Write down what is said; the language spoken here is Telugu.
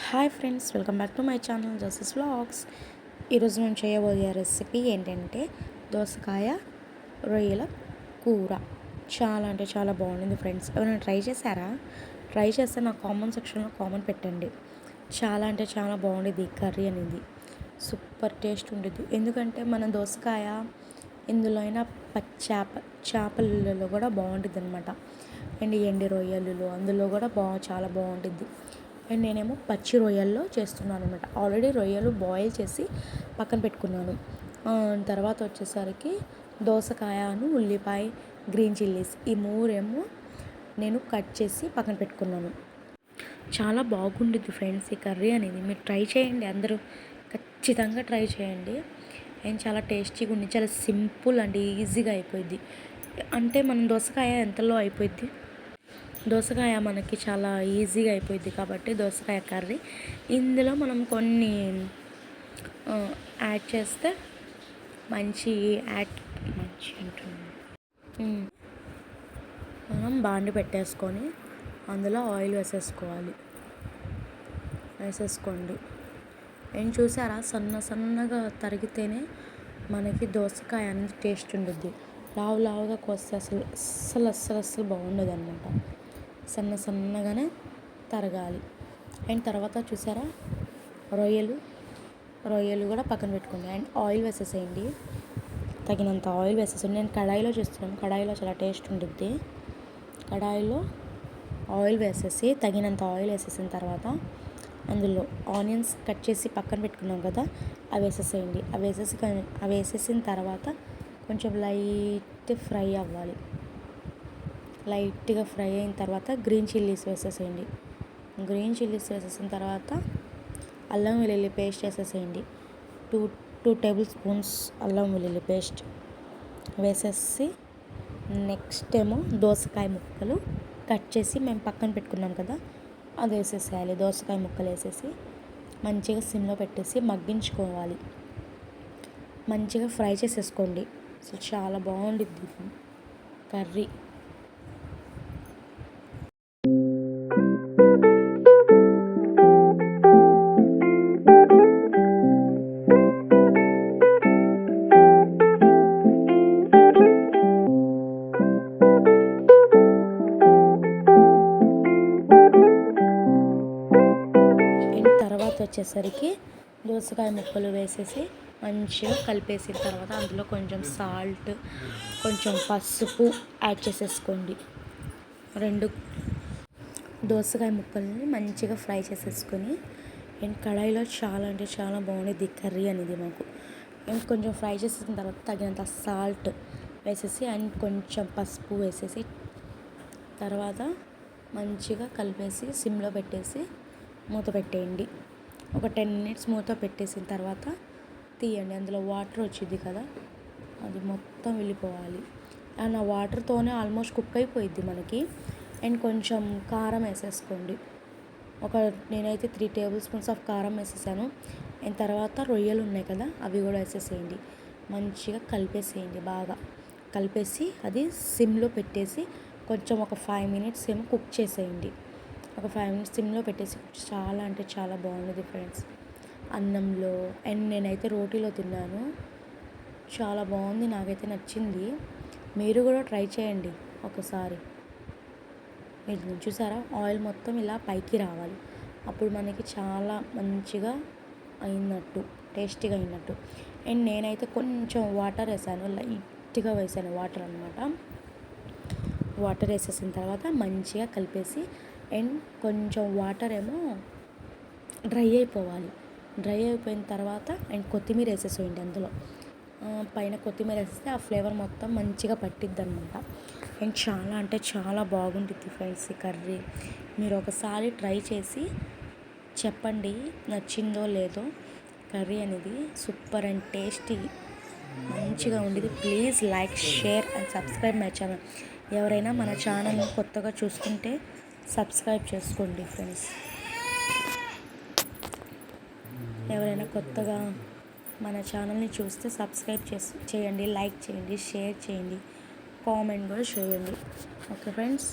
Hi friends, welcome back to my channel జోసెస్ vlogs. ఈరోజు నేను చేయబోయే రెసిపీ ఏంటంటే దోసకాయ రొయ్యల కూర. చాలా అంటే చాలా బాగుంటుంది ఫ్రెండ్స్. ఎవరైనా ట్రై చేశారా? ట్రై చేస్తే నా కామెంట్ సెక్షన్లో కామెంట్ పెట్టండి. చాలా అంటే చాలా బాగుండేది ఈ కర్రీ అనేది. సూపర్ టేస్ట్ ఉండేది. ఎందుకంటే మన దోసకాయ ఇందులో అయినా చేపలలో కూడా బాగుంటుంది అనమాట. అండ్ ఎండి రొయ్యలలో అందులో కూడా చాలా బాగుంటుంది. అండ్ నేనేమో పచ్చి రొయ్యల్లో చేస్తున్నాను అనమాట. ఆల్రెడీ రొయ్యలు బాయిల్ చేసి పక్కన పెట్టుకున్నాను. తర్వాత వచ్చేసరికి దోసకాయను, ఉల్లిపాయ, గ్రీన్ చిల్లీస్ ఈ మూడేమో నేను కట్ చేసి పక్కన పెట్టుకున్నాను. చాలా బాగుంటుంది ఫ్రెండ్స్ ఈ కర్రీ అనేది. మీరు ట్రై చేయండి, అందరూ ఖచ్చితంగా ట్రై చేయండి. అండ్ చాలా టేస్టీగా ఉంది. చాలా సింపుల్ అండ్ ఈజీగా అయిపోయింది. అంటే మనం దోసకాయ ఎంతలో అయిపోయింది. దోసకాయ మనకి చాలా ఈజీగా అయిపోయింది కాబట్టి దోసకాయ కర్రీ. ఇందులో మనం కొన్ని యాడ్ చేస్తే మంచి ఉంటుంది. మనం బాండి పెట్టేసుకొని అందులో ఆయిల్ వేసేసుకోండి. ఏం చూసారా, సన్నగా తరిగితేనే మనకి దోసకాయ అనేది టేస్ట్ ఉంటుంది. లావుగా కోస్తే అసలు బాగుండదు అనమాట. సన్నగానే తరగాలి. అండ్ తర్వాత చూసారా, రొయ్యలు కూడా పక్కన పెట్టుకోండి. అండ్ ఆయిల్ వేసేసేయండి, తగినంత ఆయిల్ వేసేసేయండి. నేను కడాయిలో చేస్తున్నాను. కడాయిలో చాలా టేస్ట్ ఉంటుంది. కడాయిలో ఆయిల్ వేసేసి తగినంత ఆయిల్ వేసేసిన తర్వాత అందులో ఆనియన్స్ కట్ చేసి పక్కన పెట్టుకున్నాం కదా, అవి వేసేసేయండి. అవి వేసేసిన తర్వాత కొంచెం లైట్గా ఫ్రై అయిన తర్వాత గ్రీన్ చిల్లీస్ వేసేసేయండి. గ్రీన్ చిల్లీస్ వేసేసిన తర్వాత అల్లం వెల్లుల్లి పేస్ట్ వేసేసేయండి. టూ టేబుల్ స్పూన్స్ అల్లం వెల్లుల్లి పేస్ట్ వేసేసి నెక్స్ట్ ఏమో దోసకాయ ముక్కలు కట్ చేసి మేము పక్కన పెట్టుకున్నాం కదా, అది వేసేసేయాలి. దోసకాయ ముక్కలు వేసేసి మంచిగా సిమ్లో పెట్టేసి మగ్గించుకోవాలి. మంచిగా ఫ్రై చేసేసుకోండి. అసలు చాలా బాగుంటుంది కర్రీ. తర్వాత వచ్చేసరికి దోసకాయ ముక్కలు వేసేసి మంచిగా కలిపేసిన తర్వాత అందులో కొంచెం సాల్ట్, కొంచెం పసుపు యాడ్ చేసేసుకోండి. 2 దోసకాయ ముక్కల్ని మంచిగా ఫ్రై చేసేసుకొని అండ్ కడాయిలో చాలా అంటే చాలా బాగుండేది కర్రీ అనేది మాకు. అండ్ కొంచెం ఫ్రై చేసిన తర్వాత తగినంత సాల్ట్ వేసేసి అండ్ కొంచెం పసుపు వేసేసి తర్వాత మంచిగా కలిపేసి సిమ్లో పెట్టేసి మూత పెట్టేయండి. ఒక 10 minutes మూత పెట్టేసిన తర్వాత తీయండి. అందులో వాటర్ వచ్చింది కదా, అది మొత్తం వెళ్ళిపోవాలి. అండ్ ఆ వాటర్తోనే ఆల్మోస్ట్ కుక్ అయిపోయిద్ది మనకి. అండ్ కొంచెం కారం వేసేసుకోండి. నేనైతే 3 tablespoons స్పూన్స్ ఆఫ్ కారం వేసేసాను. అండ్ తర్వాత రొయ్యలు ఉన్నాయి కదా, అవి కూడా వేసేసేయండి. మంచిగా కలిపేసేయండి. బాగా కలిపేసి అది సిమ్లో పెట్టేసి కొంచెం ఒక 5 minutes ఏమో కుక్ చేసేయండి. ఒక 5 minutes సిమ్లో పెట్టేసి చాలా అంటే చాలా బాగుంది ఫ్రెండ్స్ అన్నంలో. అండ్ నేనైతే రోటీలో తిన్నాను. చాలా బాగుంది, నాకైతే నచ్చింది. మీరు కూడా ట్రై చేయండి ఒకసారి. మీరు చూసారా, ఆయిల్ మొత్తం ఇలా పైకి రావాలి. అప్పుడు మనకి చాలా మంచిగా అయినట్టు, టేస్టీగా అయినట్టు. అండ్ నేనైతే కొంచెం వాటర్ వేసాను, లైట్గా వేసాను వాటర్ అనమాట. వాటర్ వేసేసిన తర్వాత మంచిగా కలిపేసి అండ్ కొంచెం వాటర్ ఏమో డ్రై అయిపోయిన తర్వాత అండ్ కొత్తిమీర వేసేసేయండి. అందులో పైన కొత్తిమీర వేసేస్తే ఆ ఫ్లేవర్ మొత్తం మంచిగా పట్టిద్ది అనమాట. అండ్ చాలా అంటే చాలా బాగుంటుంది ఫ్రెండ్స్ ఈ కర్రీ. మీరు ఒకసారి ట్రై చేసి చెప్పండి నచ్చిందో లేదో. కర్రీ అనేది సూపర్ అండ్ టేస్టీ మంచిగా ఉండేది. Please like, share and subscribe my channel. ఎవరైనా మన ఛానల్ని కొత్తగా చూస్తుంటే సబ్స్క్రైబ్ చేసుకోండి ఫ్రెండ్స్. ఎవరైనా కొత్తగా మన ఛానల్ని చూస్తే సబ్స్క్రైబ్ చేయండి, లైక్ చేయండి, షేర్ చేయండి, కామెంట్ కూడా చేయండి. Okay friends.